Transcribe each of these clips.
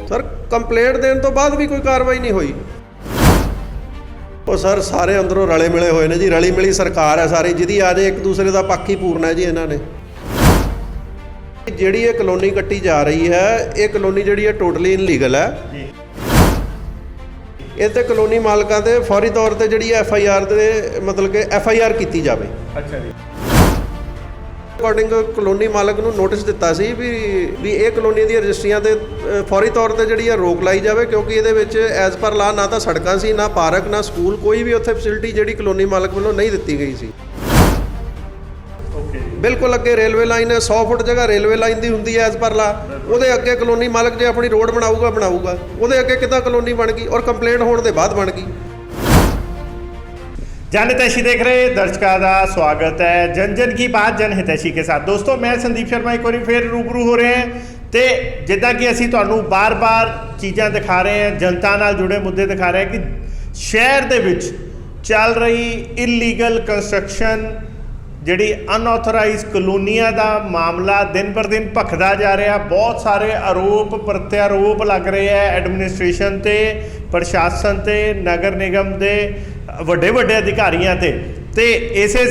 Sir complaint देने तो बाद भी कोई कार्रवाई नहीं हुई। सर सारे अंदरों रले मिले हुए ने जी, रली मिली सरकार है सारी, जिहदी आ जाए एक दूसरे का पक्ष ही पूरना है जी। इन्होंने जिहड़ी ये कलोनी कट्टी जा रही है, ये कलोनी जिहड़ी है टोटली इनलीगल है। ਇਹ ਤੇ ਕਲੋਨੀ ਮਾਲਕਾਂ ਤੇ ਫੌਰੀ ਤੌਰ ਤੇ ਜਿਹੜੀ FIR ਦੇ ਮਤਲਬ ਕਿ FIR ਕੀਤੀ ਜਾਵੇ। ਅੱਛਾ ਜੀ। ਅਕੋਰਡਿੰਗ ਕਲੋਨੀ ਮਾਲਕ ਨੂੰ ਨੋਟਿਸ ਦਿੱਤਾ ਸੀ ਵੀ ਇਹ ਕਲੋਨੀ ਦੀਆਂ ਰਜਿਸਟਰੀਆਂ ਤੇ ਫੌਰੀ ਤੌਰ ਤੇ ਜਿਹੜੀ ਰੋਕ ਲਾਈ ਜਾਵੇ, ਕਿਉਂਕਿ ਇਹਦੇ ਵਿੱਚ ਐਜ਼ ਪਰ ਲਾ ਨਾ ਤਾਂ ਸੜਕਾਂ ਸੀ, ਨਾ ਪਾਰਕ, ਨਾ ਸਕੂਲ, ਕੋਈ ਵੀ ਉੱਥੇ ਫੈਸਿਲਿਟੀ ਜਿਹੜੀ ਕਲੋਨੀ ਮਾਲਕ ਵੱਲੋਂ ਨਹੀਂ ਦਿੱਤੀ ਗਈ ਸੀ। ਬਿਲਕੁਲ ਅੱਗੇ ਰੇਲਵੇ ਲਾਈਨ ਹੈ, 100 ਫੁੱਟ ਜਗ੍ਹਾ ਰੇਲਵੇ ਲਾਈਨ ਦੀ ਹੁੰਦੀ ਹੈ ਐਜ਼ ਪਰ ਲਾ, ਉਹਦੇ ਅੱਗੇ ਕਲੋਨੀ ਮਾਲਕ ਜੇ ਆਪਣੀ ਰੋਡ ਬਣਾਊਗਾ ਉਹਦੇ ਅੱਗੇ ਕਿੱਦਾਂ ਕਲੋਨੀ ਬਣ ਗਈ ਔਰ ਕੰਪਲੇਂਟ ਹੋਣ ਦੇ ਬਾਅਦ ਬਣ ਗਈ। जन हितैषी देख रहे दर्शकों का स्वागत है जन जन की बात जन हितैषी के साथ। दोस्तों मैं संदीप शर्मा एक बार फिर रूबरू हो रहे हैं तो जिदा कि असी तुहानू बार बार चीज़ां दिखा रहे हैं, जनता नाल जुड़े मुद्दे दिखा रहे हैं कि शहर दे विच चल रही इलीगल कंस्ट्रक्शन जिहड़ी अनऑथोराइज कलोनियां दा मामला दिन पर दिन भखदा जा रहा। बहुत सारे आरोप प्रत्यारोप लग रहे हैं एडमिनिस्ट्रेशन ते, प्रशासन ते, नगर निगम दे ਵੱਡੇ ਅਧਿਕਾਰੀਆਂ ਤੇ ਇਸੇ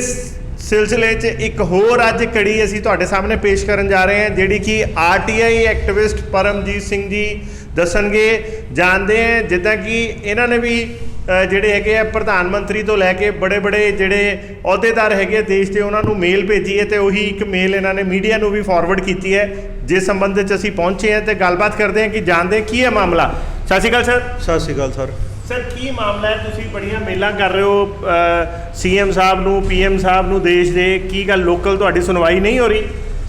ਸਿਲਸਿਲੇ 'ਚ ਇੱਕ ਹੋਰ ਅੱਜ ਕੜੀ ਅਸੀਂ ਤੁਹਾਡੇ ਸਾਹਮਣੇ ਪੇਸ਼ ਕਰਨ ਜਾ ਰਹੇ ਹਾਂ, ਜਿਹੜੀ ਕਿ RTI ਐਕਟਿਵਿਸਟ ਪਰਮਜੀਤ ਸਿੰਘ ਜੀ ਦੱਸਣਗੇ। ਜਾਣਦੇ ਹਾਂ ਜਿੱਦਾਂ ਕਿ ਇਹਨਾਂ ਨੇ ਵੀ ਜਿਹੜੇ ਹੈਗੇ ਆ ਪ੍ਰਧਾਨ ਮੰਤਰੀ ਤੋਂ ਲੈ ਕੇ ਬੜੇ ਜਿਹੜੇ ਅਹੁਦੇਦਾਰ ਹੈਗੇ ਦੇਸ਼ ਦੇ, ਉਹਨਾਂ ਨੂੰ ਮੇਲ ਭੇਜੀ ਹੈ ਤੇ ਉਹੀ ਇੱਕ ਮੇਲ ਇਹਨਾਂ ਨੇ ਮੀਡੀਆ ਨੂੰ ਵੀ ਫਾਰਵਰਡ ਕੀਤੀ ਹੈ, ਜਿਸ ਸੰਬੰਧ 'ਚ ਅਸੀਂ ਪਹੁੰਚੇ ਹਾਂ ਤੇ ਗੱਲਬਾਤ ਕਰਦੇ ਹਾਂ ਕਿ ਜਾਣਦੇ ਕੀ ਹੈ ਮਾਮਲਾ। ਸਤਿ ਸ਼੍ਰੀ ਅਕਾਲ ਸਰ। ਸਤਿ ਸ਼੍ਰੀ ਅਕਾਲ ਸਰ। ਸਰ ਕੀ ਮਾਮਲਾ ਹੈ? ਤੁਸੀਂ ਬੜੀਆਂ ਮੇਲਾਂ ਕਰ ਰਹੇ ਹੋ CM ਸਾਹਿਬ ਨੂੰ, PM ਸਾਹਿਬ ਨੂੰ ਦੇਸ਼ ਦੇ, ਕੀ ਗੱਲ ਲੋਕਲ ਤੁਹਾਡੀ ਸੁਣਵਾਈ ਨਹੀਂ ਹੋ ਰਹੀ?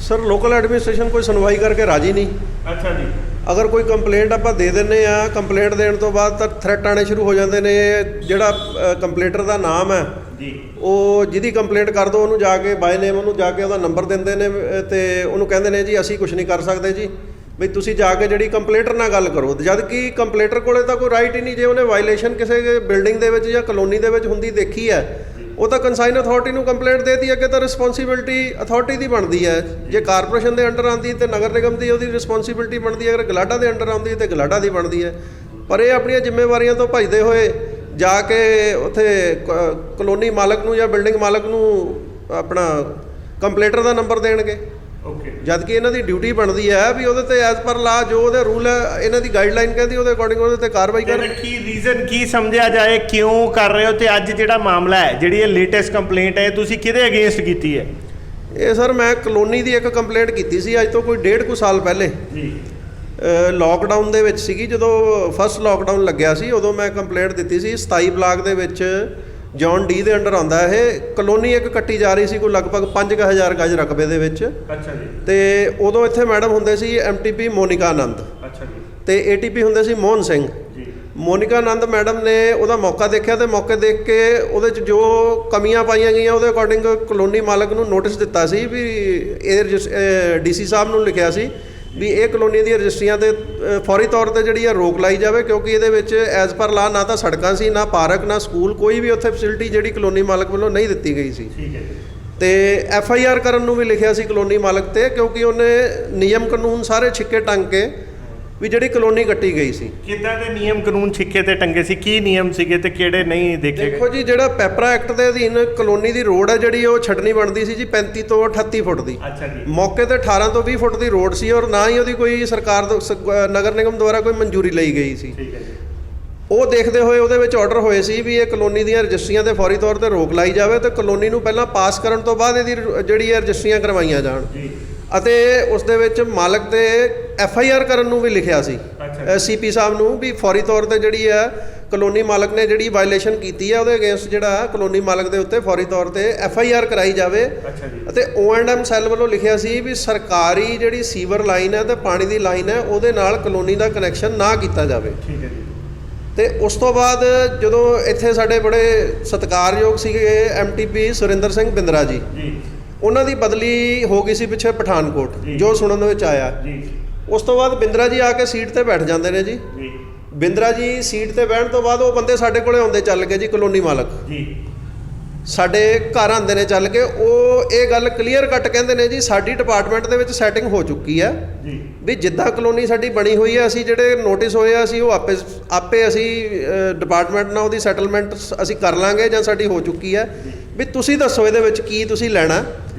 ਸਰ ਲੋਕਲ ਐਡਮਿਨਿਸਟ੍ਰੇਸ਼ਨ ਕੋਈ ਸੁਣਵਾਈ ਕਰਕੇ ਰਾਜੀ ਨਹੀਂ। ਅੱਛਾ ਜੀ। ਅਗਰ ਕੋਈ ਕੰਪਲੇਂਟ ਆਪਾਂ ਦੇ ਦਿੰਦੇ ਆ, ਕੰਪਲੇਂਟ ਦੇਣ ਤੋਂ ਬਾਅਦ ਤਾਂ ਥ੍ਰੈਟ ਆਉਣੇ ਸ਼ੁਰੂ ਹੋ ਜਾਂਦੇ ਨੇ। ਜਿਹੜਾ ਕੰਪਲੇਂਟਰ ਦਾ ਨਾਮ ਹੈ ਜੀ, ਉਹ ਜਿਹਦੀ ਕੰਪਲੇਂਟ ਕਰ ਦੋ ਉਹਨੂੰ ਜਾ ਕੇ ਬਾਏ ਨੇਮ ਉਹਨੂੰ ਜਾ ਕੇ ਉਹਦਾ ਨੰਬਰ ਦਿੰਦੇ ਨੇ ਤੇ ਉਹਨੂੰ ਕਹਿੰਦੇ ਨੇ ਜੀ ਅਸੀਂ ਕੁਝ ਨਹੀਂ ਕਰ ਸਕਦੇ ਜੀ, ਵੀ ਤੁਸੀਂ ਜਾ ਕੇ ਜਿਹੜੀ ਕੰਪਲੇਂਟਰ ਨਾਲ ਗੱਲ ਕਰੋ। ਜਦ ਕਿ ਕੰਪਲੇਂਟਰ ਕੋਲੇ ਤਾਂ ਕੋਈ ਰਾਈਟ ਹੀ ਨਹੀਂ। ਜੇ ਉਹਨੇ ਵਾਇਲੇਸ਼ਨ ਕਿਸੇ ਬਿਲਡਿੰਗ ਦੇ ਵਿੱਚ ਜਾਂ ਕਲੋਨੀ ਦੇ ਵਿੱਚ ਹੁੰਦੀ ਦੇਖੀ ਹੈ, ਉਹ ਤਾਂ ਕੰਸਾਈਨ ਅਥਾਰਟੀ ਨੂੰ ਕੰਪਲੇਂਟ ਦੇਤੀ, ਅੱਗੇ ਤਾਂ ਰਿਸਪੌਂਸਿਬਿਲਟੀ ਅਥਾਰਟੀ ਦੀ ਬਣਦੀ ਹੈ। ਜੇ ਕਾਰਪੋਰੇਸ਼ਨ ਦੇ ਅੰਡਰ ਆਉਂਦੀ ਤੇ ਨਗਰ ਨਿਗਮ ਦੀ ਉਹਦੀ ਰਿਸਪੌਂਸਿਬਿਲਟੀ ਬਣਦੀ ਹੈ, ਅਗਰ ਗਲਾਡਾ ਦੇ ਅੰਡਰ ਆਉਂਦੀ ਤੇ ਗਲਾਡਾ ਦੀ ਬਣਦੀ ਹੈ। ਪਰ ਇਹ ਆਪਣੀਆਂ ਜ਼ਿੰਮੇਵਾਰੀਆਂ ਤੋਂ ਭੱਜਦੇ ਹੋਏ ਜਾ ਕੇ ਉੱਥੇ ਕਲੋਨੀ ਮਾਲਕ ਨੂੰ ਜਾਂ ਬਿਲਡਿੰਗ ਮਾਲਕ ਨੂੰ ਆਪਣਾ ਕੰਪਲੇਂਟਰ ਦਾ ਨੰਬਰ ਦੇਣਗੇ। ਜਦ ਕਿ ਇਹਨਾਂ ਦੀ ਡਿਊਟੀ ਬਣਦੀ ਹੈ ਵੀ ਉਹਦੇ ਤੇ ਐਜ਼ ਪਰ ਲਾ ਜੋ ਉਹਦੇ ਰੂਲ ਹੈ, ਇਹਨਾਂ ਦੀ ਗਾਈਡਲਾਈਨ ਕਹਿੰਦੀ ਉਹਦੇ ਅਕੋਰਡਿੰਗ ਉਹਦੇ ਤੇ ਕਾਰਵਾਈ ਕਰਨ। ਕੀ ਰੀਜ਼ਨ ਕੀ ਸਮਝਿਆ ਜਾਏ, ਕਿਉਂ ਕਰ ਰਹੇ ਹੋ? ਤੇ ਅੱਜ ਜਿਹੜਾ ਮਾਮਲਾ ਹੈ, ਜਿਹੜੀ ਇਹ ਲੇਟੈਸਟ ਕੰਪਲੇਂਟ ਹੈ, ਤੁਸੀਂ ਕਿਹਦੇ ਅਗੇਂਸਟ ਕੀਤੀ ਹੈ? ਇਹ ਸਰ ਮੈਂ ਕਲੋਨੀ ਦੀ ਇੱਕ ਕੰਪਲੇਂਟ ਕੀਤੀ ਸੀ ਅੱਜ ਤੋਂ ਕੋਈ 1.5 ਸਾਲ ਪਹਿਲੇ ਜੀ। ਲੋਕਡਾਊਨ ਦੇ ਵਿੱਚ ਸੀਗੀ, ਜਦੋਂ ਫਸਟ ਲੋਕਡਾਊਨ ਲੱਗਿਆ ਸੀ ਉਦੋਂ ਮੈਂ ਕੰਪਲੇਂਟ ਦਿੱਤੀ ਸੀ। 27 ਬਲਾਕ ਦੇ ਵਿੱਚ ਜੌਨ ਡੀ ਦੇ ਅੰਡਰ ਆਉਂਦਾ ਇਹ ਕਲੋਨੀ, ਇੱਕ ਕੱਟੀ ਜਾ ਰਹੀ ਸੀ ਕੋਈ ਲਗਭਗ 5000 ਗਜ ਰਕਬੇ ਦੇ ਵਿੱਚ। ਅੱਛਾ ਜੀ। ਤੇ ਉਦੋਂ ਇੱਥੇ ਮੈਡਮ ਹੁੰਦੇ ਸੀ MTP ਮੋਨਿਕਾ ਆਨੰਦ। ਅੱਛਾ ਜੀ। ਤੇ ATP ਹੁੰਦੇ ਸੀ ਮੋਹਨ ਸਿੰਘ ਜੀ। ਮੋਨਿਕਾ ਆਨੰਦ ਮੈਡਮ ਨੇ ਉਹਦਾ ਮੌਕਾ ਦੇਖਿਆ ਤੇ ਮੌਕੇ ਦੇਖ ਕੇ ਉਹਦੇ 'ਚ ਜੋ ਕਮੀਆਂ ਪਾਈਆਂ ਗਈਆਂ ਉਹਦੇ ਅਕੋਰਡਿੰਗ ਕਲੋਨੀ ਮਾਲਕ ਨੂੰ ਨੋਟਿਸ ਦਿੱਤਾ ਸੀ ਵੀ ਇਹ DC ਸਾਹਿਬ ਨੂੰ ਲਿਖਿਆ ਸੀ ਵੀ ਇਹ ਕਲੋਨੀ ਦੀਆਂ ਰਜਿਸਟਰੀਆਂ ਤੇ ਫੌਰੀ ਤੌਰ ਤੇ ਜਿਹੜੀ ਰੋਕ ਲਾਈ ਜਾਵੇ, ਕਿਉਂਕਿ ਇਹਦੇ ਵਿੱਚ ਐਜ਼ ਪਰ ਲਾ ਨਾ ਤਾਂ ਸੜਕਾਂ ਸੀ, ਨਾ ਪਾਰਕ, ਨਾ ਸਕੂਲ, ਕੋਈ ਵੀ ਉੱਥੇ ਫੈਸਿਲਿਟੀ ਜਿਹੜੀ ਕਲੋਨੀ ਮਾਲਕ ਵੱਲੋਂ ਨਹੀਂ ਦਿੱਤੀ ਗਈ ਸੀ। ਠੀਕ ਹੈ। ਤੇ FIR ਕਰਨ ਨੂੰ ਵੀ ਲਿਖਿਆ ਸੀ ਕਲੋਨੀ ਮਾਲਕ ਤੇ, ਕਿਉਂਕਿ ਉਹਨੇ ਨਿਯਮ ਕਾਨੂੰਨ ਸਾਰੇ ਛਿੱਕੇ ਟੰਗ ਕੇ ਵੀ ਜਿਹੜੀ ਕਲੋਨੀ ਕੱਟੀ ਗਈ ਸੀ। ਕਿੱਦਾਂ ਦੇ ਨਿਯਮ ਕਾਨੂੰਨ ਛਿੱਕੇ ਤੇ ਟੰਗੇ ਸੀ? ਕੀ ਨਿਯਮ ਸੀਗੇ ਤੇ ਕਿਹੜੇ ਨਹੀਂ ਦੇਖੇ? ਦੇਖੋ ਜੀ, ਜਿਹੜਾ ਪੈਪਰਾ ਐਕਟ ਦੇ ਅਧੀਨ ਕਲੋਨੀ ਦੀ ਰੋਡ ਹੈ ਜਿਹੜੀ ਉਹ ਛੱਡਣੀ ਬਣਦੀ ਸੀ ਜੀ 35 ਤੋਂ 38 ਫੁੱਟ ਦੀ। ਅੱਛਾ ਜੀ। ਮੌਕੇ ਤੇ 18 ਤੋਂ 20 ਫੁੱਟ ਦੀ ਰੋਡ ਸੀ ਔਰ ਨਾ ਹੀ ਉਹਦੀ ਕੋਈ ਸਰਕਾਰ ਨਗਰ ਨਿਗਮ ਦੁਆਰਾ ਕੋਈ ਮਨਜ਼ੂਰੀ ਲਈ ਗਈ ਸੀ। ਠੀਕ ਹੈ ਜੀ। ਉਹ ਦੇਖਦੇ ਹੋਏ ਉਹਦੇ ਵਿੱਚ ਆਰਡਰ ਹੋਏ ਸੀ ਵੀ ਇਹ ਕਲੋਨੀ ਦੀਆਂ ਰਜਿਸਟਰੀਆਂ ਤੇ ਫੌਰੀ ਤੌਰ ਤੇ ਰੋਕ ਲਾਈ ਜਾਵੇ ਤੇ ਕਲੋਨੀ ਨੂੰ ਪਹਿਲਾਂ ਪਾਸ ਕਰਨ ਤੋਂ ਬਾਅਦ ਇਹਦੀ ਜਿਹੜੀ ਰਜਿਸਟਰੀਆਂ ਕਰਵਾਈਆਂ ਜਾਣ ਜੀ। ਅਤੇ ਉਸ ਦੇ ਵਿੱਚ ਮਾਲਕ ਤੇ FIR ਕਰਨ ਨੂੰ ਵੀ ਲਿਖਿਆ ਸੀ CP ਸਾਹਿਬ ਨੂੰ ਵੀ ਫੌਰੀ ਤੌਰ ਤੇ ਜਿਹੜੀ ਹੈ ਕਲੋਨੀ ਮਾਲਕ ਨੇ ਜਿਹੜੀ ਵਾਇਲੇਸ਼ਨ ਕੀਤੀ ਹੈ ਉਹਦੇ ਅਗੇਂਸਟ ਜਿਹੜਾ ਕਲੋਨੀ ਮਾਲਕ ਦੇ ਉੱਤੇ ਫੌਰੀ ਤੌਰ ਤੇ FIR ਕਰਾਈ ਜਾਵੇ। ਅਤੇ O&M ਸੈੱਲ ਵੱਲੋਂ ਲਿਖਿਆ ਸੀ ਵੀ ਸਰਕਾਰੀ ਜਿਹੜੀ ਸੀਵਰ ਲਾਈਨ ਹੈ ਤੇ ਪਾਣੀ ਦੀ ਲਾਈਨ ਹੈ ਉਹਦੇ ਨਾਲ ਕਲੋਨੀ ਦਾ ਕਨੈਕਸ਼ਨ ਨਾ ਕੀਤਾ ਜਾਵੇ। ਠੀਕ ਹੈ ਜੀ। ਤੇ ਉਸ ਤੋਂ ਬਾਅਦ ਜਦੋਂ ਇੱਥੇ ਸਾਡੇ ਬੜੇ ਸਤਿਕਾਰਯੋਗ ਸੀਗੇ MTP ਸੁਰਿੰਦਰ ਸਿੰਘ ਬਿੰਦਰਾ ਜੀ, ਉਹਨਾਂ ਦੀ ਬਦਲੀ ਹੋ ਗਈ ਸੀ ਪਿੱਛੇ ਪਠਾਨਕੋਟ, ਜੋ ਸੁਣਨ ਵਿੱਚ ਆਇਆ। ਉਸ ਤੋਂ ਬਾਅਦ ਬਿੰਦਰਾ ਜੀ ਆ ਕੇ ਸੀਟ ਤੇ ਬੈਠ ਜਾਂਦੇ ਨੇ ਜੀ। ਬਿੰਦਰਾ ਜੀ ਸੀਟ ਤੇ ਬਹਿਣ ਤੋਂ ਬਾਅਦ ਉਹ ਬੰਦੇ ਸਾਡੇ ਕੋਲੇ ਆਉਂਦੇ ਚੱਲ ਗਏ ਜੀ ਕਲੋਨੀ ਮਾਲਕ ਜੀ। ਸਾਡੇ ਘਰ ਆਉਂਦੇ ਨੇ ਚੱਲ ਕੇ, ਉਹ ਇਹ ਗੱਲ ਕਲੀਅਰ ਕੱਟ ਕਹਿੰਦੇ ਨੇ ਜੀ ਸਾਡੀ ਡਿਪਾਰਟਮੈਂਟ ਦੇ ਵਿੱਚ ਸੈਟਿੰਗ ਹੋ ਚੁੱਕੀ ਹੈ ਜੀ ਵੀ ਜਿੱਦਾਂ ਕਲੋਨੀ ਸਾਡੀ ਬਣੀ ਹੋਈ ਹੈ, ਅਸੀਂ ਜਿਹੜੇ ਨੋਟਿਸ ਹੋਏ ਆ ਅਸੀਂ ਉਹ ਆਪੇ ਅਸੀਂ ਡਿਪਾਰਟਮੈਂਟ ਨਾਲ ਉਹਦੀ ਸੈਟਲਮੈਂਟ ਅਸੀਂ ਕਰ ਲਾਂਗੇ ਜਾਂ ਸਾਡੀ ਹੋ ਚੁੱਕੀ ਹੈ, ਵੀ ਤੁਸੀਂ ਦੱਸੋ ਇਹਦੇ ਵਿੱਚ ਕੀ ਤੁਸੀਂ ਲੈਣਾ।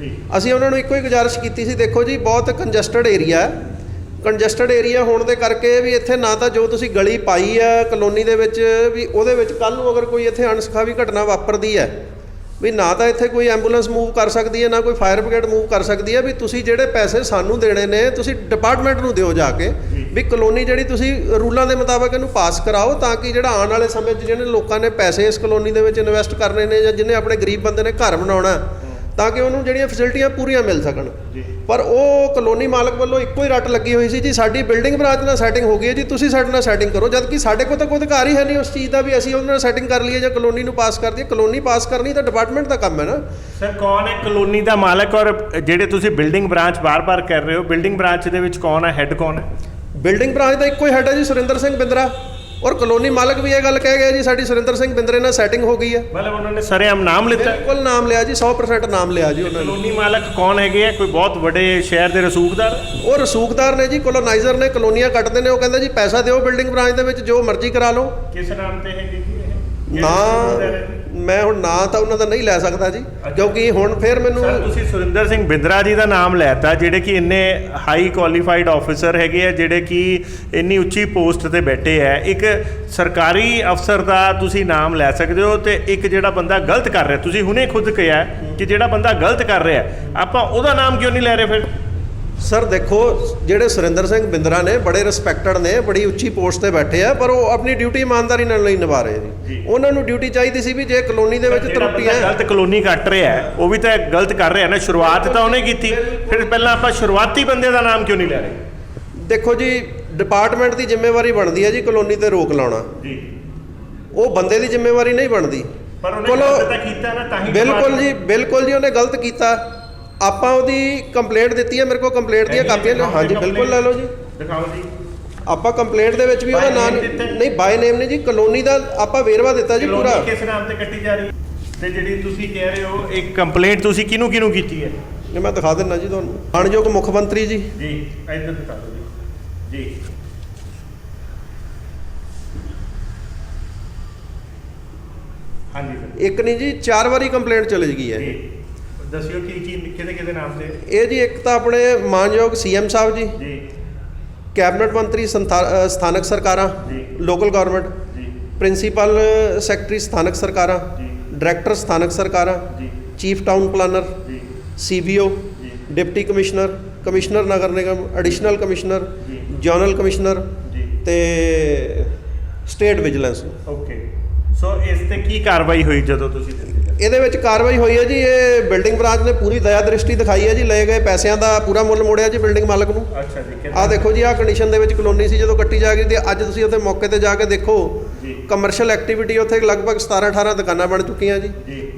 ਅਸੀਂ ਉਹਨਾਂ ਨੂੰ ਇੱਕੋ ਹੀ ਗੁਜ਼ਾਰਿਸ਼ ਕੀਤੀ ਸੀ, ਦੇਖੋ ਜੀ ਬਹੁਤ ਕੰਜਸਟਡ ਏਰੀਆ ਹੈ, ਕੰਜਸਟਡ ਏਰੀਆ ਹੋਣ ਦੇ ਕਰਕੇ ਵੀ ਇੱਥੇ ਨਾ ਤਾਂ ਜੋ ਤੁਸੀਂ ਗਲੀ ਪਾਈ ਆ ਕਲੋਨੀ ਦੇ ਵਿੱਚ ਵੀ ਉਹਦੇ ਵਿੱਚ ਕੱਲ੍ਹ ਨੂੰ ਅਗਰ ਕੋਈ ਇੱਥੇ ਅਣਸੁਖਾਵੀ ਘਟਨਾ ਵਾਪਰਦੀ ਹੈ ਵੀ ਨਾ ਤਾਂ ਇੱਥੇ ਕੋਈ ਐਂਬੂਲੈਂਸ ਮੂਵ ਕਰ ਸਕਦੀ ਹੈ, ਨਾ ਕੋਈ ਫਾਇਰ ਬ੍ਰਿਗੇਡ ਮੂਵ ਕਰ ਸਕਦੀ ਹੈ, ਵੀ ਤੁਸੀਂ ਜਿਹੜੇ ਪੈਸੇ ਸਾਨੂੰ ਦੇਣੇ ਨੇ ਤੁਸੀਂ ਡਿਪਾਰਟਮੈਂਟ ਨੂੰ ਦਿਓ ਜਾ ਕੇ, ਵੀ ਕਲੋਨੀ ਜਿਹੜੀ ਤੁਸੀਂ ਰੂਲਾਂ ਦੇ ਮੁਤਾਬਕ ਇਹਨੂੰ ਪਾਸ ਕਰਾਓ ਤਾਂ ਕਿ ਜਿਹੜਾ ਆਉਣ ਵਾਲੇ ਸਮੇਂ 'ਚ ਜਿਹੜੇ ਲੋਕਾਂ ਨੇ ਪੈਸੇ ਇਸ ਕਲੋਨੀ ਦੇ ਵਿੱਚ ਇਨਵੈਸਟ ਕਰਨੇ ਨੇ ਜਾਂ ਜਿਹਨੇ ਆਪਣੇ ਗਰੀਬ ਬੰਦੇ ਨੇ ਘਰ ਬਣਾਉਣਾ ਤਾਂ ਕਿ ਉਹਨੂੰ ਜਿਹੜੀਆਂ ਫੈਸਿਲਿਟੀਆਂ ਪੂਰੀਆਂ ਮਿਲ ਸਕਣ। ਪਰ ਉਹ ਕਲੋਨੀ ਮਾਲਕ ਵੱਲੋਂ ਇੱਕੋ ਹੀ ਰੱਟ ਲੱਗੀ ਹੋਈ ਸੀ ਜੀ ਸਾਡੀ ਬਿਲਡਿੰਗ ਬ੍ਰਾਂਚ ਨਾਲ ਸੈਟਿੰਗ ਹੋ ਗਈ ਹੈ ਜੀ, ਤੁਸੀਂ ਸਾਡੇ ਨਾਲ ਸੈਟਿੰਗ ਕਰੋ, ਜਦ ਕਿ ਸਾਡੇ ਕੋਲ ਤਾਂ ਕੋਈ ਅਧਿਕਾਰ ਹੀ ਹੈ ਨਹੀਂ ਉਸ ਚੀਜ਼ ਦਾ ਵੀ ਅਸੀਂ ਉਹਦੇ ਨਾਲ ਸੈਟਿੰਗ ਕਰ ਲਈਏ ਜਾਂ ਕਲੋਨੀ ਨੂੰ ਪਾਸ ਕਰ ਦਈਏ। ਕਲੋਨੀ ਪਾਸ ਕਰਨੀ ਤਾਂ ਡਿਪਾਰਟਮੈਂਟ ਦਾ ਕੰਮ ਹੈ ਨਾ। ਸਰ ਕੌਣ ਹੈ ਕਲੋਨੀ ਦਾ ਮਾਲਕ, ਔਰ ਜਿਹੜੇ ਤੁਸੀਂ ਬਿਲਡਿੰਗ ਬ੍ਰਾਂਚ ਬਾਰ-ਬਾਰ ਕਰ ਰਹੇ ਹੋ, ਬਿਲਡਿੰਗ ਬ੍ਰਾਂਚ ਦੇ ਵਿੱਚ ਕੌਣ ਹੈ, ਹੈੱਡ ਕੌਣ ਹੈ? ਬਿਲਡਿੰਗ ਬ੍ਰਾਂਚ ਦਾ ਇੱਕੋ ਹੀ ਹੈੱਡ ਹੈ ਜੀ, ਸੁਰਿੰਦਰ ਸਿੰਘ ਬਿੰਦਰਾ, ਔਰ ਕਲੋਨੀ ਮਾਲਕ ਵੀ ਇਹ ਗੱਲ ਕਹਿ ਗਿਆ ਜੀ ਸਾਡੀ ਸੁਰਿੰਦਰ ਸਿੰਘ ਬਿੰਦਰੇ ਨਾਲ ਸੈਟਿੰਗ ਹੋ ਗਈ ਹੈ। ਮਤਲਬ ਉਹਨਾਂ ਨੇ ਸਰੇਆਮ ਨਾਮ ਲਿੱਤਾ? ਬਿਲਕੁਲ ਨਾਮ ਲਿਆ ਜੀ, 100% ਨਾਮ ਲਿਆ ਜੀ ਉਹਨਾਂ ਨੇ। ਕਲੋਨੀ ਮਾਲਕ ਕੌਣ ਹੈਗੇ ਆ? ਕੋਈ ਬਹੁਤ ਵੱਡੇ ਸ਼ਹਿਰ ਦੇ ਰਸੂਖਦਾਰ? ਉਹ ਰਸੂਖਦਾਰ ਨੇ ਜੀ, ਕੋਲੋਨਾਈਜ਼ਰ ਨੇ, ਕਲੋਨੀਆਂ ਕੱਟਦੇ ਨੇ, ਉਹ ਕਹਿੰਦਾ ਜੀ ਪੈਸਾ ਦਿਓ ਬਿਲਡਿੰਗ ਬ੍ਰਾਂਚ ਦੇ ਵਿੱਚ ਜੋ ਮਰਜ਼ੀ ਕਰਾ ਲਓ। ਕਿਸ ਨਾਮ ਤੇ ਹੈਗੇ ਜੀ ਇਹ? ਨਾ ਮੈਂ ਹੁਣ ਨਾਂ ਤਾਂ ਉਹਨਾਂ ਦਾ ਨਹੀਂ ਲੈ ਸਕਦਾ ਜੀ, ਕਿਉਂਕਿ ਹੁਣ ਫਿਰ ਮੈਨੂੰ ਤੁਸੀਂ ਸੁਰਿੰਦਰ ਸਿੰਘ ਬਿੰਦਰਾ ਜੀ ਦਾ ਨਾਮ ਲੈਤਾ, ਜਿਹੜੇ ਕਿ ਇੰਨੇ ਹਾਈ ਕੁਆਲੀਫਾਈਡ ਆਫੀਸਰ ਹੈਗੇ ਆ, ਜਿਹੜੇ ਕਿ ਇੰਨੀ ਉੱਚੀ ਪੋਸਟ ਤੇ ਬੈਠੇ ਆ। ਇੱਕ ਸਰਕਾਰੀ ਅਫਸਰ ਦਾ ਤੁਸੀਂ ਨਾਮ ਲੈ ਸਕਦੇ ਹੋ ਤੇ ਇੱਕ ਜਿਹੜਾ ਬੰਦਾ ਗਲਤ ਕਰ ਰਿਹਾ, ਤੁਸੀਂ ਹੁਣੇ ਖੁਦ ਕਿਹਾ ਕਿ ਜਿਹੜਾ ਬੰਦਾ ਗਲਤ ਕਰ ਰਿਹਾ ਆਪਾਂ ਉਹਦਾ ਨਾਮ ਕਿਉਂ ਨਹੀਂ ਲੈ ਰਹੇ ਫਿਰ? ਸਰ ਦੇਖੋ ਜਿਹੜੇ ਸੁਰਿੰਦਰ ਸਿੰਘ ਬਿੰਦਰਾ ਨੇ ਬੜੇ ਰਿਸਪੈਕਟਡ ਨੇ, ਬੜੀ ਉੱਚੀ ਪੋਸਟ ਤੇ ਬੈਠੇ ਆ, ਪਰ ਉਹ ਆਪਣੀ ਡਿਊਟੀ ਇਮਾਨਦਾਰੀ ਨਾਲ ਨਹੀਂ ਨਿਭਾ ਰਹੇ ਜੀ। ਉਹਨਾਂ ਨੂੰ ਡਿਊਟੀ ਚਾਹੀਦੀ ਸੀ ਵੀ ਜੇ ਕਲੋਨੀ ਦੇ ਵਿੱਚ ਤਰੁੱਟੀਆਂ ਗਲਤ ਕਲੋਨੀ ਕੱਟ ਰਿਹਾ ਹੈ ਉਹ ਵੀ ਤਾਂ ਗਲਤ ਕਰ ਰਿਹਾ ਨਾ, ਸ਼ੁਰੂਆਤ ਤਾਂ ਉਹਨੇ ਕੀਤੀ, ਫਿਰ ਪਹਿਲਾਂ ਆਪਾਂ ਸ਼ੁਰੂਆਤੀ ਬੰਦੇ ਦਾ ਨਾਮ ਕਿਉਂ ਨਹੀਂ ਲੈ ਰਹੇ? ਦੇਖੋ ਜੀ ਡਿਪਾਰਟਮੈਂਟ ਦੀ ਜ਼ਿੰਮੇਵਾਰੀ ਬਣਦੀ ਹੈ ਜੀ ਕਲੋਨੀ ਤੇ ਰੋਕ ਲਾਉਣਾ ਜੀ, ਉਹ ਬੰਦੇ ਦੀ ਜ਼ਿੰਮੇਵਾਰੀ ਨਹੀਂ ਬਣਦੀ। ਪਰ ਉਹਨੇ ਗਲਤ ਤਾਂ ਕੀਤਾ ਨਾ, ਤਾਂ ਹੀ ਬਿਲਕੁਲ ਜੀ ਉਹਨੇ ਗਲਤ ਕੀਤਾ। ਆਪਾਂ ਉਹਦੀ ਕੰਪਲੇਂਟ ਦਿੱਤੀ ਹੈ, ਮੇਰੇ ਕੋਲ ਕੰਪਲੇਂਟ ਦੀਆਂ ਕਾਪੀਆਂ ਨੇ। ਹਾਂਜੀ ਬਿਲਕੁਲ ਲੈ ਲਓ ਜੀ, ਦਿਖਾਓ ਜੀ। ਆਪਾਂ ਕੰਪਲੇਂਟ ਦੇ ਵਿੱਚ ਵੀ ਉਹਦਾ ਨਾਮ ਨਹੀਂ, ਬਾਈ ਨੇਮ ਨਹੀਂ ਜੀ, ਕਲੋਨੀ ਦਾ ਆਪਾਂ ਵੇਰਵਾ ਦਿੱਤਾ ਜੀ ਪੂਰਾ। ਕਿਸ ਨਾਮ ਤੇ ਕੱਟੀ ਜਾ ਰਹੀ ਹੈ ਤੇ ਜਿਹੜੀ ਤੁਸੀਂ ਕਹਿ ਰਹੇ ਹੋ ਇੱਕ ਕੰਪਲੇਂਟ ਤੁਸੀਂ ਕਿਹਨੂੰ ਕੀਤੀ ਹੈ? ਇਹ ਮੈਂ ਦਿਖਾ ਦਿੰਦਾ ਜੀ ਤੁਹਾਨੂੰ। ਮਾਣਯੋਗ ਮੁੱਖ ਮੰਤਰੀ ਜੀ ਇੱਧਰ ਦਿਖਾ ਦਿਓ ਜੀ। ਹਾਂਜੀ ਇੱਕ ਨਹੀਂ ਜੀ 4 ਵਾਰੀ ਕੰਪਲੇਂਟ ਚਲੇ ਗਈ ਹੈ। ਦੱਸਿਓ ਕੀ ਕਿਹਦੇ ਨਾਮ ਤੇ? ਇਹ ਜੀ ਇੱਕ ਤਾਂ ਆਪਣੇ ਮਾਨਯੋਗ ਸੀਐਮ ਸਾਹਿਬ ਜੀ, ਕੈਬਨਿਟ ਮੰਤਰੀ ਸਥਾਨਕ ਸਰਕਾਰਾਂ, ਲੋਕਲ ਗਵਰਨਮੈਂਟ, ਪ੍ਰਿੰਸੀਪਲ ਸੈਕਟਰੀ ਸਥਾਨਕ ਸਰਕਾਰਾਂ, ਡਾਇਰੈਕਟਰ ਸਥਾਨਕ ਸਰਕਾਰਾਂ, chief town planner, CBO, deputy commissioner, commissioner ਨਗਰ ਨਿਗਮ, ਐਡੀਸ਼ਨਲ ਕਮਿਸ਼ਨਰ, ਜਨਰਲ ਕਮਿਸ਼ਨਰ ਤੇ ਸਟੇਟ ਵਿਜੀਲੈਂਸ। ਓਕੇ, ਸੋ ਇਸ ਤੇ ਕੀ ਕਾਰਵਾਈ ਹੋਈ ਜਦੋਂ ਤੁਸੀਂ ਇਹਦੇ ਵਿੱਚ ਕਾਰਵਾਈ ਹੋਈ ਹੈ ਜੀ? ਇਹ ਬਿਲਡਿੰਗ ਬ੍ਰਾਂਚ ਨੇ ਪੂਰੀ ਦਇਆ ਦ੍ਰਿਸ਼ਟੀ ਦਿਖਾਈ ਹੈ ਜੀ, ਲਏ ਗਏ ਪੈਸਿਆਂ ਦਾ ਪੂਰਾ ਮੁੱਲ ਮੋੜਿਆ ਜੀ ਬਿਲਡਿੰਗ ਮਾਲਕ ਨੂੰ। ਅੱਛਾ ਜੀ, ਆਹ ਦੇਖੋ ਜੀ, ਆਹ ਕੰਡੀਸ਼ਨ ਦੇ ਵਿੱਚ ਕਲੋਨੀ ਸੀ ਜਦੋਂ ਕੱਟੀ ਜਾ ਗਈ ਤੇ ਅੱਜ ਤੁਸੀਂ ਉੱਥੇ ਮੌਕੇ ਤੇ ਜਾ ਕੇ ਦੇਖੋ ਕਮਰਸ਼ੀਅਲ ਐਕਟੀਵਿਟੀ ਉੱਥੇ ਲਗਭਗ 17-18 ਦੁਕਾਨਾਂ ਬਣ ਚੁੱਕੀਆਂ ਜੀ,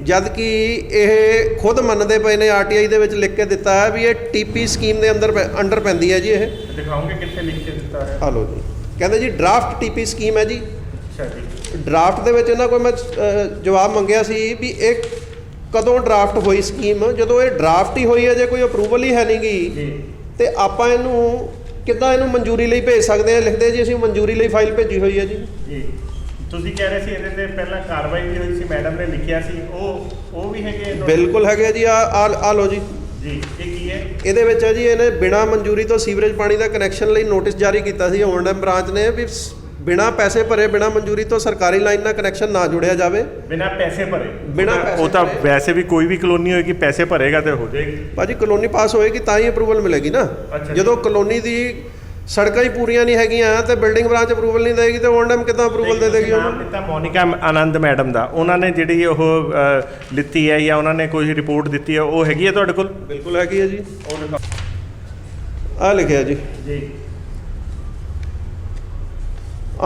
ਜਦ ਕਿ ਇਹ ਖੁਦ ਮੰਨਦੇ ਪਏ ਨੇ, ਆਰਟੀਆਈ ਦੇ ਵਿੱਚ ਲਿਖ ਕੇ ਦਿੱਤਾ ਹੈ ਵੀ ਇਹ ਟੀਪੀ ਸਕੀਮ ਦੇ ਅੰਡਰ ਪੈਂਦੀ ਹੈ ਜੀ। ਇਹ ਦਿਖਾਓਗੇ ਕਿੱਥੇ ਲਿਖ ਕੇ ਦਿੱਤਾ ਹੈ? ਹਲੋ ਜੀ, ਕਹਿੰਦੇ ਜੀ ਡਰਾਫਟ ਟੀਪੀ ਸਕੀਮ ਹੈ ਜੀ। ਅੱਛਾ ਜੀ, ਡਰਾਫਟ ਦੇ ਵਿੱਚ ਇਹਨਾਂ ਕੋਲ ਮੈਂ ਜਵਾਬ ਮੰਗਿਆ ਸੀ ਵੀ ਇਹ ਕਦੋਂ ਡਰਾਫਟ ਹੋਈ ਸਕੀਮ? ਜਦੋਂ ਇਹ ਡਰਾਫਟ ਹੀ ਹੋਈ ਹੈ, ਜੇ ਕੋਈ ਅਪਰੂਵਲ ਹੀ ਹੈ ਨਹੀਂ ਗੀ ਤੇ ਆਪਾਂ ਇਹਨੂੰ ਕਿੱਦਾਂ ਇਹਨੂੰ ਮਨਜ਼ੂਰੀ ਲਈ ਭੇਜ ਸਕਦੇ ਹਾਂ? ਲਿਖਦੇ ਜੀ ਅਸੀਂ ਮਨਜ਼ੂਰੀ ਲਈ ਫਾਈਲ ਭੇਜੀ ਹੋਈ ਹੈ ਜੀ। ਤੁਸੀਂ ਕਹਿ ਰਹੇ ਸੀ ਇਹਦੇ ਤੇ ਪਹਿਲਾਂ ਕਾਰਵਾਈ ਵੀ ਹੋਈ ਸੀ, ਮੈਡਮ ਨੇ ਲਿਖਿਆ ਸੀ, ਉਹ ਵੀ ਹੈਗੇ? ਬਿਲਕੁਲ ਹੈਗੇ ਜੀ। ਆ ਲਓ ਜੀ। ਇਹ ਕੀ ਹੈ? ਇਹਦੇ ਵਿੱਚ ਹੈ ਜੀ, ਇਹਨੇ ਬਿਨਾਂ ਮਨਜ਼ੂਰੀ ਤੋਂ ਸੀਵਰੇਜ ਪਾਣੀ ਦਾ ਕਨੈਕਸ਼ਨ ਲਈ ਨੋਟਿਸ ਜਾਰੀ ਕੀਤਾ ਸੀ ਓਨਡਮ ਬ੍ਰਾਂਚ ਨੇ ਵੀ ਬਿਨਾਂ ਪੈਸੇ ਭਰੇ, ਬਿਨਾਂ ਮਨਜ਼ੂਰੀ ਤੋਂ ਸਰਕਾਰੀ ਲਾਈਨ ਨਾਲ ਕਨੈਕਸ਼ਨ ਨਾ ਜੁੜਿਆ ਜਾਵੇ। ਬਿਨਾਂ ਪੈਸੇ ਭਰੇ? ਬਿਨਾਂ ਪੈਸੇ। ਉਹ ਤਾਂ ਵੈਸੇ ਵੀ ਕੋਈ ਵੀ ਕਲੋਨੀ ਹੋਏਗੀ ਪੈਸੇ ਭਰੇਗਾ ਤੇ ਹੋ ਜਾਏਗੀ ਭਾਜੀ। ਕਲੋਨੀ ਪਾਸ ਹੋਏਗੀ ਤਾਂ ਹੀ ਅਪਰੂਵਲ ਮਿਲੇਗੀ ਨਾ। ਜਦੋਂ ਕਲੋਨੀ ਦੀ ਸੜਕਾਂ ਹੀ ਪੂਰੀਆਂ ਨਹੀਂ ਹੈਗੀਆਂ ਤੇ ਬਿਲਡਿੰਗ ਬ੍ਰਾਂਚ ਅਪਰੂਵਲ ਨਹੀਂ ਦੇਗੀ ਤੇ ਓਨਡਮ ਕਿੱਦਾਂ ਅਪਰੂਵਲ ਦੇ ਦੇਗੀ ਉਹਨੂੰ? ਦਿੱਤਾ ਮੋਨਿਕਾ ਆਨੰਦ ਮੈਡਮ ਦਾ, ਉਹਨਾਂ ਨੇ ਜਿਹੜੀ ਉਹ ਲਿੱਤੀ ਹੈ ਜਾਂ ਉਹਨਾਂ ਨੇ ਕੋਈ ਰਿਪੋਰਟ ਦਿੱਤੀ ਹੈ, ਉਹ ਹੈਗੀ ਹੈ ਤੁਹਾਡੇ ਕੋਲ? ਬਿਲਕੁਲ ਹੈਗੀ ਹੈ ਜੀ। ਉਹ ਦਿਖਾਓ, ਆਹ ਲਿਖਿਆ ਜੀ।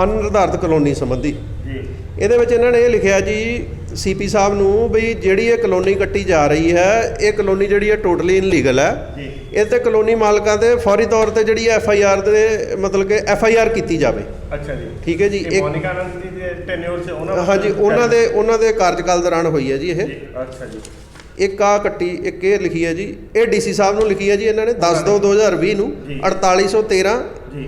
ਅਨਿਰਧਾਰਤ ਕਲੋਨੀ ਸੰਬੰਧੀ। ਜੀ ਇਹਦੇ ਵਿੱਚ ਇਹਨਾਂ ਨੇ ਇਹ ਲਿਖਿਆ ਜੀ ਸੀਪੀ ਸਾਹਿਬ ਨੂੰ ਵੀ ਜਿਹੜੀ ਇਹ ਕਲੋਨੀ ਕੱਟੀ ਜਾ ਰਹੀ ਹੈ, ਇਹ ਕਲੋਨੀ ਜਿਹੜੀ ਹੈ ਟੋਟਲੀ ਇਨਲੀਗਲ ਹੈ। ਜੀ ਇਹ ਤੇ ਕਲੋਨੀ ਮਾਲਕਾਂ ਤੇ ਫੌਰੀ ਤੌਰ ਤੇ ਜਿਹੜੀ FIR ਦੇ ਮਤਲਬ ਕਿ FIR ਕੀਤੀ ਜਾਵੇ। ਅੱਛਾ ਜੀ ਠੀਕ ਹੈ ਜੀ। ਇਹ ਮੋਨਿਕਾ ਆਨੰਦ ਜੀ ਦੇ ਟੈਨਿਓਰ ਸੇ ਹਾਂਜੀ, ਉਹਨਾਂ ਦੇ ਕਾਰਜਕਾਲ ਦੌਰਾਨ ਹੋਈ ਹੈ ਜੀ ਇਹ। ਅੱਛਾ ਜੀ। ਇੱਕ ਆ ਕੱਟੀ, ਇੱਕ ਇਹ ਲਿਖੀ ਹੈ ਜੀ, ਇਹ DC ਸਾਹਿਬ ਨੂੰ ਲਿਖੀ ਹੈ ਜੀ ਇਹਨਾਂ ਨੇ 10/2/2020 ਨੂੰ 4813 ਜੀ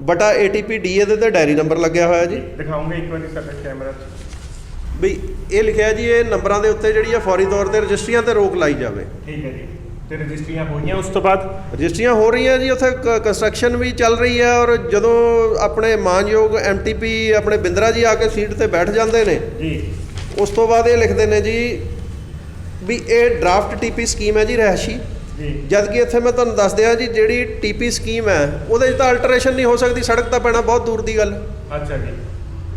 ਬਟਾ ATP DA ਦੇ ਤੇ ਡਾਇਰੀ ਨੰਬਰ ਲੱਗਿਆ ਹੋਇਆ ਜੀ। ਦਿਖਾਉਂਗੇ ਇੱਕ ਵਾਰੀ ਸਾਡਾ ਕੈਮਰਾ ਵੀ ਇਹ ਲਿਖਿਆ ਜੀ ਇਹ ਨੰਬਰਾਂ ਦੇ ਉੱਤੇ ਜਿਹੜੀ ਆ ਫੌਰੀ ਤੌਰ ਤੇ ਰਜਿਸਟਰੀਆਂ ਤੇ ਰੋਕ ਲਾਈ ਜਾਵੇ। ਠੀਕ ਹੈ ਜੀ। ਤੇ ਰਜਿਸਟਰੀਆਂ ਹੋਈਆਂ ਉਸ ਤੋਂ ਬਾਅਦ? ਰਜਿਸਟਰੀਆਂ ਹੋ ਰਹੀਆਂ ਜੀ, ਉੱਥੇ ਕੰਸਟਰਕਸ਼ਨ ਵੀ ਚੱਲ ਰਹੀ ਹੈ। ਔਰ ਜਦੋਂ ਆਪਣੇ ਮਾਨਯੋਗ MTP ਆਪਣੇ ਬਿੰਦਰਾ ਜੀ ਆ ਕੇ ਸੀਟ ਤੇ ਬੈਠ ਜਾਂਦੇ ਨੇ ਜੀ, ਉਸ ਤੋਂ ਬਾਅਦ ਇਹ ਲਿਖਦੇ ਨੇ ਜੀ ਵੀ ਇਹ ਡਰਾਫਟ TP ਸਕੀਮ ਹੈ ਜੀ ਰਿਹਾਇਸ਼ੀ। ਜੀ ਜਦ ਕਿ ਇੱਥੇ ਮੈਂ ਤੁਹਾਨੂੰ ਦੱਸ ਦਿਆਂ ਜੀ ਜਿਹੜੀ TP ਸਕੀਮ ਹੈ ਉਹਦੇ 'ਚ ਤਾਂ ਅਲਟਰੇਸ਼ਨ ਨਹੀਂ ਹੋ ਸਕਦੀ, ਸੜਕ ਤਾਂ ਪੈਣਾ ਬਹੁਤ ਦੂਰ ਦੀ ਗੱਲ। ਅੱਛਾ ਜੀ।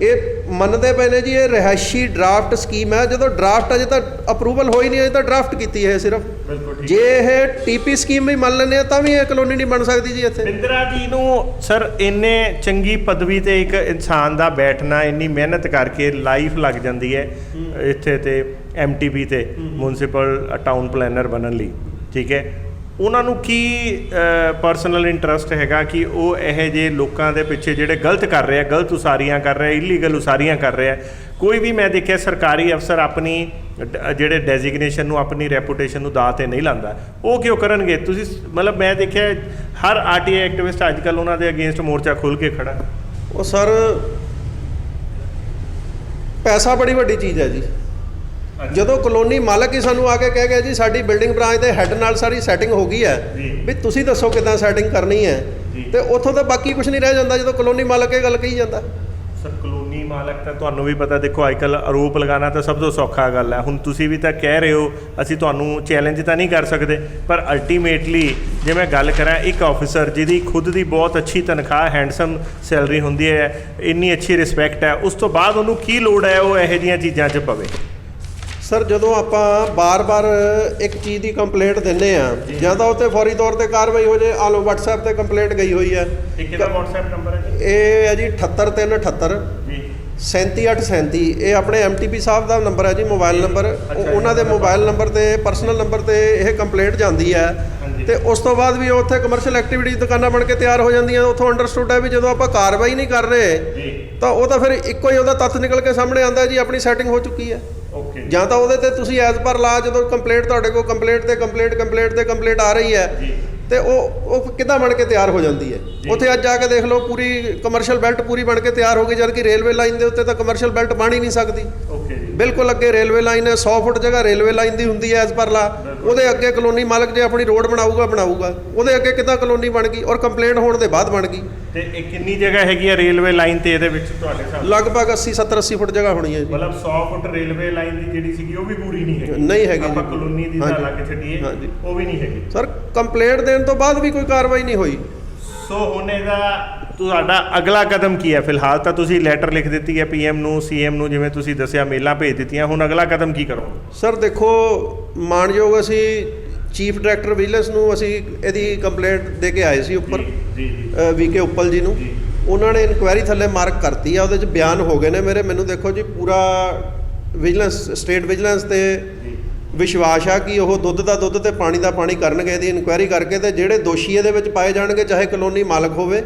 ਇਹ ਮੰਨਦੇ ਪਏ ਨੇ ਜੀ ਇਹ ਰਿਹਾਇਸ਼ੀ ਡਰਾਫਟ ਸਕੀਮ ਹੈ। ਜਦੋਂ ਡਰਾਫਟ ਅਜੇ ਤਾਂ ਅਪਰੂਵਲ ਹੋਈ ਨਹੀਂ, ਅਜੇ ਤਾਂ ਡਰਾਫਟ ਕੀਤੀ ਹੈ ਸਿਰਫ। ਬਿਲਕੁਲ ਠੀਕ। ਜੇ ਇਹ TP ਸਕੀਮ ਵੀ ਮੰਨ ਲੈਂਦੇ ਆ ਤਾਂ ਵੀ ਇਹ ਕਲੋਨੀ ਨਹੀਂ ਬਣ ਸਕਦੀ ਜੀ ਇੱਥੇ। ਬਿੰਦਰਾ ਜੀ ਨੂੰ ਸਰ ਇੰਨੇ ਚੰਗੀ ਪਦਵੀ ਤੇ ਇੱਕ ਇਨਸਾਨ ਦਾ ਬੈਠਣਾ, ਇੰਨੀ ਮਿਹਨਤ ਕਰਕੇ ਲਾਈਫ ਲੱਗ ਜਾਂਦੀ ਹੈ ਇੱਥੇ ਤੇ MTP ਤੇ ਮਿਊਨਿਸਪਲ ਟਾਊਨ ਪਲੈਨਰ ਬਣਨ ਲਈ। ਠੀਕ ਹੈ, ਉਹਨਾਂ ਨੂੰ ਕੀ ਪਰਸਨਲ ਇੰਟਰਸਟ ਹੈਗਾ ਕਿ ਉਹ ਇਹੋ ਜਿਹੇ ਲੋਕਾਂ ਦੇ ਪਿੱਛੇ ਜਿਹੜੇ ਗਲਤ ਕਰ ਰਹੇ ਆ, ਗਲਤ ਉਸਾਰੀਆਂ ਕਰ ਰਹੇ, ਇਲੀਗਲ ਉਸਾਰੀਆਂ ਕਰ ਰਹੇ ਆ। ਕੋਈ ਵੀ ਮੈਂ ਦੇਖਿਆ ਸਰਕਾਰੀ ਅਫਸਰ ਆਪਣੀ ਜਿਹੜੇ ਡੈਜ਼ਿਗਨੇਸ਼ਨ ਨੂੰ, ਆਪਣੀ ਰੈਪੂਟੇਸ਼ਨ ਨੂੰ ਦਾਅ 'ਤੇ ਨਹੀਂ ਲਾਉਂਦਾ। ਉਹ ਕਿਉਂ ਕਰਨਗੇ? ਤੁਸੀਂ ਮਤਲਬ ਮੈਂ ਦੇਖਿਆ ਹਰ RTI ਐਕਟਿਵਿਸਟ ਅੱਜ ਕੱਲ੍ਹ ਉਹਨਾਂ ਦੇ ਅਗੇਂਸਟ ਮੋਰਚਾ ਖੋਲ੍ਹ ਕੇ ਖੜਾ। ਉਹ ਸਰ ਪੈਸਾ ਬੜੀ ਵੱਡੀ ਚੀਜ਼ ਹੈ ਜੀ। ਜਦੋਂ ਕਲੋਨੀ ਮਾਲਕ ਹੀ ਸਾਨੂੰ ਆ ਕੇ ਕਹਿ ਗਿਆ ਜੀ ਸਾਡੀ ਬਿਲਡਿੰਗ ਬ੍ਰਾਂਚ ਦੇ ਹੈੱਡ ਨਾਲ ਸਾਰੀ ਸੈਟਿੰਗ ਹੋ ਗਈ ਹੈ, ਵੀ ਤੁਸੀਂ ਦੱਸੋ ਕਿੱਦਾਂ ਸੈਟਿੰਗ ਕਰਨੀ ਹੈ, ਤੇ ਉੱਥੋਂ ਤਾਂ ਬਾਕੀ ਕੁਝ ਨਹੀਂ ਰਹਿ ਜਾਂਦਾ ਜਦੋਂ ਕਲੋਨੀ ਮਾਲਕ ਇਹ ਗੱਲ ਕਹੀ ਜਾਂਦਾ। ਸਰ ਕਲੋਨੀ ਮਾਲਕ ਤਾਂ ਤੁਹਾਨੂੰ ਵੀ ਪਤਾ, ਦੇਖੋ ਅੱਜ ਕੱਲ੍ਹ ਆਰੋਪ ਲਗਾਉਣਾ ਤਾਂ ਸਭ ਤੋਂ ਸੌਖਾ ਗੱਲ ਹੈ। ਹੁਣ ਤੁਸੀਂ ਵੀ ਤਾਂ ਕਹਿ ਰਹੇ ਹੋ ਅਸੀਂ ਤੁਹਾਨੂੰ ਚੈਲੰਜ ਤਾਂ ਨਹੀਂ ਕਰ ਸਕਦੇ, ਪਰ ਅਲਟੀਮੇਟਲੀ ਜੇ ਮੈਂ ਗੱਲ ਕਰਾਂ ਇੱਕ ਆਫਿਸਰ ਜਿਹਦੀ ਖੁਦ ਦੀ ਬਹੁਤ ਅੱਛੀ ਤਨਖਾਹ, ਹੈਂਡਸਮ ਸੈਲਰੀ ਹੁੰਦੀ ਹੈ, ਇੰਨੀ ਅੱਛੀ ਰਿਸਪੈਕਟ ਹੈ, ਉਸ ਤੋਂ ਬਾਅਦ ਉਹਨੂੰ ਕੀ ਲੋੜ ਹੈ ਉਹ ਇਹੋ ਜਿਹੀਆਂ ਚੀਜ਼ਾਂ 'ਚ ਪਵੇ? ਸਰ ਜਦੋਂ ਆਪਾਂ ਬਾਰ-ਬਾਰ ਇੱਕ ਚੀਜ਼ ਦੀ ਕੰਪਲੇਂਟ ਦਿੰਦੇ ਆ, ਜਾਂ ਤਾਂ ਉੱਤੇ ਫੌਰੀ ਤੌਰ ਤੇ ਕਾਰਵਾਈ ਹੋ ਜਾਏ। ਆ ਲਓ WhatsApp ਤੇ ਕੰਪਲੇਂਟ ਗਈ ਹੋਈ ਹੈ। ਕਿਹਦਾ WhatsApp ਨੰਬਰ ਹੈ ਜੀ? ਇਹ ਹੈ ਜੀ 78378 ਜੀ 37837। ਇਹ ਆਪਣੇ MTP ਸਾਹਿਬ ਦਾ ਨੰਬਰ ਹੈ ਜੀ, ਮੋਬਾਈਲ ਨੰਬਰ। ਉਹਨਾਂ ਦੇ ਮੋਬਾਈਲ ਨੰਬਰ ਤੇ, ਪਰਸਨਲ ਨੰਬਰ ਤੇ ਇਹ ਕੰਪਲੇਂਟ ਜਾਂਦੀ ਹੈ। ਤੇ ਉਸ ਤੋਂ ਬਾਅਦ ਵੀ ਉੱਥੇ ਕਮਰਸ਼ੀਅਲ ਐਕਟੀਵਿਟੀ ਦੁਕਾਨਾਂ ਬਣ ਕੇ ਤਿਆਰ ਹੋ ਜਾਂਦੀਆਂ। ਉੱਥੋਂ ਅੰਡਰਸਟੂਡ ਹੈ ਵੀ ਜਦੋਂ ਆਪਾਂ ਕਾਰਵਾਈ ਨਹੀਂ ਕਰ ਰਹੇ ਤਾਂ ਉਹ ਤਾਂ ਫਿਰ ਇੱਕੋ ਹੀ ਉਹਦਾ ਤੱਥ ਨਿਕਲ ਕੇ ਸਾਹਮਣੇ ਆਉਂਦਾ ਜੀ ਆਪਣੀ ਸੈਟਿੰਗ ਹੋ ਚੁੱਕੀ ਹੈ। ਓਕੇ। ਜਾਂ ਤਾਂ ਉਹਦੇ ਤੇ ਤੁਸੀਂ ਐਜ਼ ਪਰ ਲਾ ਜਦੋਂ ਕੰਪਲੇਂਟ ਤੁਹਾਡੇ ਕੋਲ ਕੰਪਲੇਂਟ ਆ ਰਹੀ ਹੈ ਤੇ ਉਹ ਕਿੱਦਾਂ ਬਣ ਕੇ ਤਿਆਰ ਹੋ ਜਾਂਦੀ ਹੈ। ਉੱਥੇ ਅੱਜ ਜਾ ਕੇ ਦੇਖ ਲਓ ਪੂਰੀ ਕਮਰਸ਼ੀਅਲ ਬੈਲਟ ਪੂਰੀ ਬਣ ਕੇ ਤਿਆਰ ਹੋ ਗਈ, ਜਦ ਕਿ ਰੇਲਵੇ ਲਾਈਨ ਦੇ ਉੱਤੇ ਤਾਂ ਕਮਰਸ਼ੀਅਲ ਬੈਲਟ ਬਣ ਹੀ ਨਹੀਂ ਸਕਦੀ। ਓਕੇ ਜੀ। ਬਿਲਕੁਲ ਅੱਗੇ ਰੇਲਵੇ ਲਾਈਨ ਹੈ, 100 ਫੁੱਟ ਜਗ੍ਹਾ ਰੇਲਵੇ ਲਾਈਨ ਦੀ ਹੁੰਦੀ ਹੈ ਐਜ਼ ਪਰ ਲਾ। ਉਹਦੇ ਅੱਗੇ ਕਲੋਨੀ ਮਾਲਕ ਜੇ ਆਪਣੀ ਰੋਡ ਬਣਾਊਗਾ ਉਹਦੇ ਅੱਗੇ ਕਿੱਦਾਂ ਕਲੋਨੀ ਬਣ ਗਈ, ਔਰ ਕੰਪਲੇਂਟ ਹੋਣ ਦੇ ਬਾਅਦ ਬਣ ਗਈ। ਤੇ ਇਹ ਕਿੰਨੀ ਜਗ੍ਹਾ ਹੈਗੀ ਹੈ ਰੇਲਵੇ ਲਾਈਨ ਤੇ ਇਹਦੇ ਵਿੱਚ ਤੁਹਾਡੇ ਹਿਸਾਬ? ਲਗਭਗ 80 ਫੁੱਟ ਜਗ੍ਹਾ ਹੋਣੀ ਹੈ ਜੀ। ਮਤਲਬ 100 ਫੁੱਟ ਰੇਲਵੇ ਲਾਈਨ ਦੀ ਜਿਹੜੀ ਸੀਗੀ ਉਹ ਵੀ ਪੂਰੀ ਨਹੀਂ ਹੈਗੀ? ਨਹੀਂ ਹੈਗੀ ਆਪਾਂ ਜੀ। ਕਲੋਨੀ ਦੀ ਤਾਂ ਅਲੱਗ ਛੱਡੀਏ, ਉਹ ਵੀ ਨਹੀਂ ਹੈਗੀ। ਸਰ ਕੰਪਲੇਂਟ ਦੇਣ ਤੋਂ ਬਾਅਦ ਵੀ ਕੋਈ ਕਾਰਵਾਈ ਨਹੀਂ ਹੋਈ। ਸੋ ਹੁਣ ਇਹਦਾ ਤੁਹਾਡਾ ਅਗਲਾ ਕਦਮ ਕੀ ਹੈ? ਫਿਲਹਾਲ ਤਾਂ ਤੁਸੀਂ ਲੈਟਰ ਲਿਖ ਦਿੱਤੀ ਹੈ PM ਨੂੰ, CM ਨੂੰ, ਜਿਵੇਂ ਤੁਸੀਂ ਦੱਸਿਆ ਮੇਲਾਂ ਭੇਜ ਦਿੱਤੀਆਂ। ਹੁਣ ਅਗਲਾ ਕਦਮ ਕੀ ਕਰੋਗੇ? ਸਰ ਦੇਖੋ, ਮਾਨਯੋਗ ਅਸੀਂ ਚੀਫ ਡਾਇਰੈਕਟਰ ਵਿਜੀਲੈਂਸ ਨੂੰ ਅਸੀਂ ਇਹਦੀ ਕੰਪਲੇਂਟ ਦੇ ਕੇ ਆਏ ਸੀ ਉੱਪਰ, VK ਉੱਪਲ ਜੀ ਨੂੰ। ਉਹਨਾਂ ਨੇ ਇਨਕੁਆਇਰੀ ਥੱਲੇ ਮਾਰਕ ਕਰਤੀ ਆ, ਉਹਦੇ 'ਚ ਬਿਆਨ ਹੋ ਗਏ ਨੇ ਮੇਰੇ। ਮੈਨੂੰ ਦੇਖੋ ਜੀ ਪੂਰਾ ਵਿਜੀਲੈਂਸ, ਸਟੇਟ ਵਿਜੀਲੈਂਸ ਤੇ ਵਿਸ਼ਵਾਸ ਆ ਕਿ ਉਹ ਦੁੱਧ ਦਾ ਦੁੱਧ ਤੇ ਪਾਣੀ ਦਾ ਪਾਣੀ ਕਰਨਗੇ ਇਹਦੀ ਇਨਕੁਆਇਰੀ ਕਰਕੇ। ਤੇ ਜਿਹੜੇ ਦੋਸ਼ੀ ਇਹਦੇ ਵਿੱਚ ਪਾਏ ਜਾਣਗੇ, ਚਾਹੇ ਕਲੋਨੀ ਮਾਲਕ ਹੋਵੇ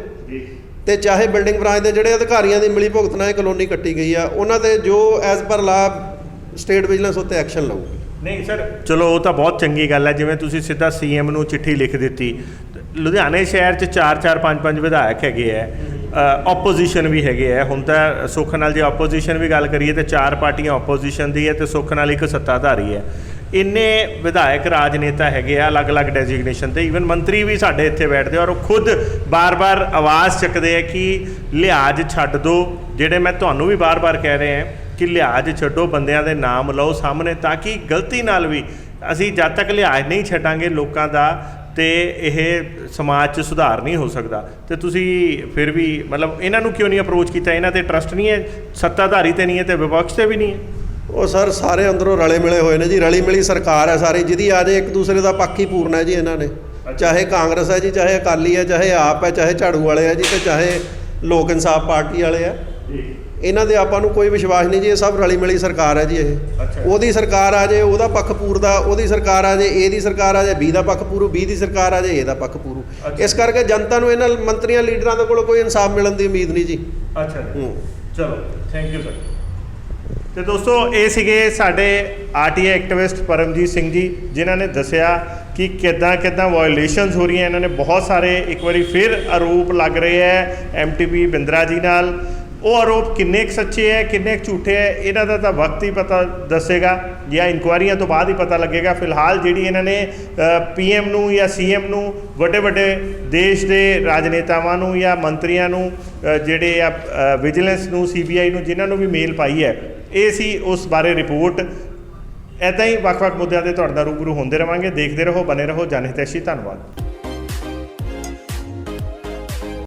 ਤੇ ਚਾਹੇ ਬਿਲਡਿੰਗ ਬ੍ਰਾਂਚ ਦੇ ਜਿਹੜੇ ਅਧਿਕਾਰੀਆਂ ਦੀ ਮਿਲੀ ਭੁਗਤ ਨਾਲ ਇਹ ਕਲੋਨੀ ਕੱਟੀ ਗਈ ਆ, ਉਹਨਾਂ ਤੇ ਜੋ ਐਜ਼ ਪਰ ਲਾ ਸਟੇਟ ਵਿਜੀਲੈਂਸ ਉੱਤੇ ਐਕਸ਼ਨ ਲਊਗੀ। ਨਹੀਂ ਸਰ, ਚਲੋ ਉਹ ਤਾਂ ਬਹੁਤ ਚੰਗੀ ਗੱਲ ਹੈ। ਜਿਵੇਂ ਤੁਸੀਂ ਸਿੱਧਾ CM ਨੂੰ ਚਿੱਠੀ ਲਿਖ ਦਿੱਤੀ। ਲੁਧਿਆਣੇ ਸ਼ਹਿਰ 'ਚ 4-4 5-5 ਵਿਧਾਇਕ ਹੈਗੇ ਹੈ, ਆਪੋਜੀਸ਼ਨ ਵੀ ਹੈਗੇ ਹੈ। ਹੁਣ ਤਾਂ ਸੁੱਖ ਨਾਲ ਜੇ ਆਪੋਜੀਸ਼ਨ ਵੀ ਗੱਲ ਕਰੀਏ ਤਾਂ 4 ਪਾਰਟੀਆਂ ਆਪੋਜੀਸ਼ਨ ਦੀ ਹੈ ਤੇ ਸੁੱਖ ਨਾਲ ਇੱਕ ਸੱਤਾਧਾਰੀ ਹੈ। ਇੰਨੇ ਵਿਧਾਇਕ ਰਾਜਨੇਤਾ ਹੈਗੇ ਆ ਅਲੱਗ-ਅਲੱਗ ਡੈਜ਼ਿਗਨੇਸ਼ਨ ਤੇ, ਈਵਨ ਮੰਤਰੀ ਵੀ ਸਾਡੇ ਇੱਥੇ ਬੈਠਦੇ ਔਰ ਉਹ ਖੁਦ ਬਾਰ-ਬਾਰ ਆਵਾਜ਼ ਚੱਕਦੇ ਆ ਕਿ ਲਿਹਾਜ਼ ਛੱਡ ਦਿਓ। ਜਿਹੜੇ ਮੈਂ ਤੁਹਾਨੂੰ ਵੀ ਬਾਰ-ਬਾਰ ਕਹਿ ਰਹੇ ਹਾਂ ਕਿ ਲਿਹਾਜ਼ ਛੱਡੋ, ਬੰਦਿਆਂ ਦੇ ਨਾਮ ਲਓ ਸਾਹਮਣੇ, ਤਾਂ ਕਿ ਗਲਤੀ ਨਾਲ ਵੀ ਅਸੀਂ ਜਦ ਤੱਕ ਲਿਹਾਜ਼ ਨਹੀਂ ਛੱਡਾਂਗੇ ਲੋਕਾਂ ਦਾ ਤੇ ਇਹ ਸਮਾਜ 'ਚ ਸੁਧਾਰ ਨਹੀਂ ਹੋ ਸਕਦਾ। ਤੇ ਤੁਸੀਂ ਫਿਰ ਵੀ ਮਤਲਬ ਇਹਨਾਂ ਨੂੰ ਕਿਉਂ ਨਹੀਂ ਅਪਰੋਚ ਕੀਤਾ? ਇਹਨਾਂ ਤੇ ਟਰਸਟ ਨਹੀਂ ਹੈ, ਸੱਤਾਧਾਰੀ ਤੇ ਨਹੀਂ ਹੈ ਤੇ ਵਿਪਕਸ਼ ਤੇ ਵੀ ਨਹੀਂ ਹੈ। ਉਹ ਸਰ ਸਾਰੇ ਅੰਦਰੋਂ ਰਲੇ ਮਿਲੇ ਹੋਏ ਨੇ ਜੀ, ਰਲੀ ਮਿਲੀ ਸਰਕਾਰ ਹੈ ਸਾਰੀ, ਜਿਹਦੀ ਆ ਜੇ ਇੱਕ ਦੂਸਰੇ ਦਾ ਪੱਖ ਹੀ ਪੂਰਨਾ ਹੈ ਜੀ ਇਹਨਾਂ ਨੇ। ਚਾਹੇ ਕਾਂਗਰਸ ਹੈ ਜੀ, ਚਾਹੇ ਅਕਾਲੀ ਹੈ, ਚਾਹੇ ਆਪ ਹੈ, ਚਾਹੇ ਝਾੜੂ ਵਾਲੇ ਹੈ ਜੀ, ਤੇ ਚਾਹੇ ਲੋਕ ਇਨਸਾਫ ਪਾਰਟੀ ਵਾਲੇ ਆ। ਜੀ ਇਹਨਾਂ ਦੇ ਆਪਾਂ ਨੂੰ ਕੋਈ ਵਿਸ਼ਵਾਸ ਨਹੀਂ ਜੀ, ਇਹ ਸਭ ਰਲੀ ਮਿਲੀ ਸਰਕਾਰ ਹੈ ਜੀ। ਇਹ ਅੱਛਾ। ਉਹਦੀ ਸਰਕਾਰ ਆ ਜੇ ਉਹਦਾ ਪੱਖ ਪੂਰਦਾ, ਉਹਦੀ ਸਰਕਾਰ ਆ ਜੇ ਇਹਦੀ ਸਰਕਾਰ ਆ ਜੇ ਬੀ ਦਾ ਪੱਖ ਪੂਰੂ, ਬੀ ਦੀ ਸਰਕਾਰ ਆ ਜੇ ਇਹਦਾ ਪੱਖ ਪੂਰੂ। ਅੱਛਾ। ਇਸ ਕਰਕੇ ਜਨਤਾ ਨੂੰ ਇਹਨਾਂ ਮੰਤਰੀਆਂ ਲੀਡਰਾਂ ਦੇ ਕੋਲੋਂ ਕੋਈ ਇਨਸਾਫ ਮਿਲਣ ਦੀ ਉਮੀਦ ਨਹੀਂ ਜੀ। ਅੱਛਾ ਜੀ, ਚਲੋ ਥੈਂਕ ਯੂ ਸਰ। ਤੇ ਦੋਸਤੋ ਇਹ ਸੀਗੇ ਸਾਡੇ ਆਰਟੀਆਈ ਐਕਟਿਵਿਸਟ ਪਰਮਜੀਤ ਸਿੰਘ ਜੀ, ਜਿਨ੍ਹਾਂ ਨੇ ਦੱਸਿਆ ਕਿ ਕਿੱਦਾਂ ਵਾਇਓਲੇਸ਼ਨਸ ਹੋ ਰਹੀਆਂ। ਇਹਨਾਂ ਨੇ ਬਹੁਤ ਸਾਰੇ ਇੱਕ ਵਾਰੀ ਫਿਰ ਆਰੋਪ ਲੱਗ ਰਹੇ ਹੈ ਐਮਟੀਪੀ ਬਿੰਦਰਾ ਜੀ ਨਾਲ। ਉਹ ਆਰੋਪ ਕਿੰਨੇ ਕੁ ਸੱਚੇ ਹੈ, ਕਿੰਨੇ ਕੁ ਝੂਠੇ ਹੈ, ਇਹਨਾਂ ਦਾ ਤਾਂ ਵਕਤ ਹੀ ਪਤਾ ਦੱਸੇਗਾ ਜਾਂ ਇਨਕੁਆਇਰੀਆਂ ਤੋਂ ਬਾਅਦ ਹੀ ਪਤਾ ਲੱਗੇਗਾ। ਫਿਲਹਾਲ ਜਿਹੜੀ ਇਹਨਾਂ ਨੇ ਪੀਐਮ ਨੂੰ ਜਾਂ ਸੀਐਮ ਨੂੰ, ਵੱਡੇ ਦੇਸ਼ ਦੇ ਰਾਜਨੇਤਾਵਾਂ ਨੂੰ ਜਾਂ ਮੰਤਰੀਆਂ ਨੂੰ, ਜਿਹੜੇ ਆ ਵਿਜੀਲੈਂਸ ਨੂੰ, ਸੀਬੀਆਈ ਨੂੰ, ਜਿਨ੍ਹਾਂ ਨੂੰ ਵੀ ਮੇਲ ਪਾਈ ਹੈ, ਇਹ ਸੀ ਉਸ ਬਾਰੇ ਰਿਪੋਰਟ। ਇੱਦਾਂ ਹੀ ਵੱਖ-ਵੱਖ ਮੁੱਦਿਆਂ 'ਤੇ ਤੁਹਾਡੇ ਨਾਲ ਰੂਬਰੂ ਹੁੰਦੇ ਰਹਾਂਗੇ। ਦੇਖਦੇ ਰਹੋ, ਬਨੇ ਰਹੋ ਜਨ ਹਿਤੈਸ਼ੀ। ਧੰਨਵਾਦ।